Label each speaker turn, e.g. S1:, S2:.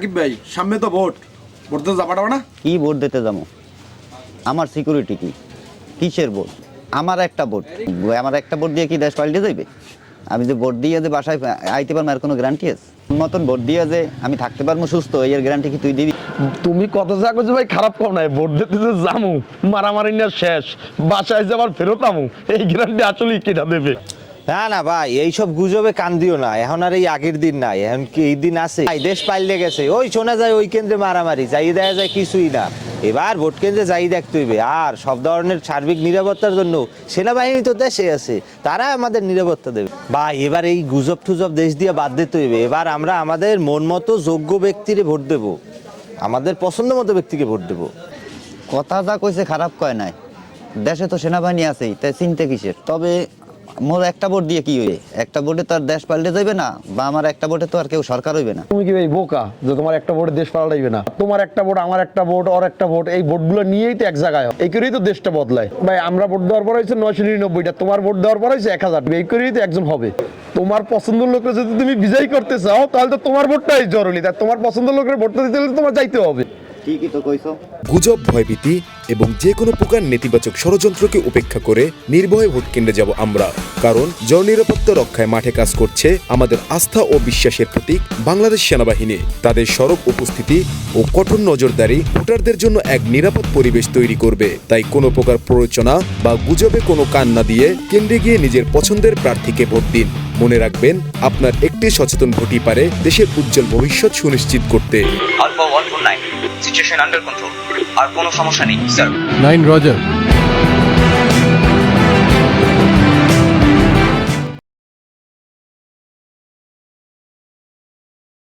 S1: সাকিব ভাই সামনে তো ভোট ভোট দিতে যাবাটা না?
S2: কি ভোট দিতে যাবো? আমার সিকিউরিটি কি? কিসের ভোট? আমার একটা ভোট দিয়ে কি দেশ পাল্টে যাইবে? আমি যে ভোট দিয়ে যে বাসায় আইতে পারবো আর কোনো গ্যারান্টি আছে? মতন ভোট দিয়ে যে আমি থাকতে পারবো সুস্থ, এর গ্যারান্টি কি তুই দিবি?
S3: তুমি কত যা করছো ভাই, খারাপ কম নাই। ভোট দিতে যে যামু, মারামারি না শেষ, বাসায় যাবার ফেরত আমু, এই গ্যারান্টি আসলে কেটা দেবে?
S4: না না ভাই, এইসব গুজবে কান দিও না। এখন আর এই আগের দিন নাই, এখন কি এই দিন আছে? দেশ পাল্টে গেছে। ওই শোনা যায় ওই কেন্দ্রে মারামারি, যাই দেখা যায় কিছুই না। এবার ভোট কেন্দ্রে যাই দেখতে হইবে। আর সব ধরনের সার্বিক নিরাপত্তার জন্য সেনাবাহিনী তো দেশে আছে, তারা আমাদের নিরাপত্তা দেবে। ভাই এবার এই গুজব টুজব দেশ দিয়ে বাদ দিতে হইবে। এবার আমরা আমাদের মন মতো যোগ্য ব্যক্তিরে ভোট দেব, আমাদের পছন্দ মতো ব্যক্তিকে ভোট দেব।
S2: কথা যা কইছে খারাপ কয় নাই, দেশে তো সেনাবাহিনী আছেই, তাই চিন্তা কিসের? তবে মোর একটা ভোট দিয়ে কি হইবে? একটা ভোটে তো আর দেশ পাল্টে যাইবে না, বা আমার একটা ভোটে তো আর কেউ সরকার হইবে না।
S3: তুমি কি ভাই বোকা যে তোমার একটা ভোটে দেশ পাল্টাইবে না? তোমার একটা ভোট, আমার একটা ভোট, ওর একটা ভোট, এই ভোটগুলো নিয়েই তো এক জায়গায় হয়। এই করেই তো দেশটা বদলায় ভাই। আমরা ভোট দেওয়ার পর হয়েছে 999টা, তোমার ভোট দেওয়ার পর হয়েছে 1000। এই করেই তো একজন হবে। তোমার পছন্দের লোককে যদি তুমি বিজয়ী করতে চাও, তাহলে তো তোমার ভোটটাই জরুরি। তাই তোমার পছন্দের লোকের ভোটটা দিতে হলে তোমার যাইতে হবে।
S2: ঠিকই তো কইছো।
S5: গুজব, ভয়ভীতি এবং যে কোনো প্রকার নেতিবাচক ষড়যন্ত্রকে উপেক্ষা করে নির্ভয়ে ভোট কেন্দ্রে যাব আমরা। কারণ জননিরাপত্তা রক্ষায় মাঠে কাজ করছে আমাদের আস্থা ও বিশ্বাসের প্রতীক বাংলাদেশ সেনাবাহিনী। তাদের সরব উপস্থিতি ও কঠোর নজরদারি ভোটারদের জন্য এক নিরাপদ পরিবেশ তৈরি করবে। তাই কোনো প্রকার প্ররোচনা বা গুজবে কোনো কান না দিয়ে কেন্দ্রে গিয়ে নিজের পছন্দের প্রার্থীকে ভোট দিন। মনে রাখবেন, আপনার একটি সচেতন ভোটই পারে দেশের উজ্জ্বল ভবিষ্যৎ সুনিশ্চিত করতে।
S6: Alpha 149 situation under control. আর কোনো সমস্যা নেই স্যার।
S7: 9 রজার।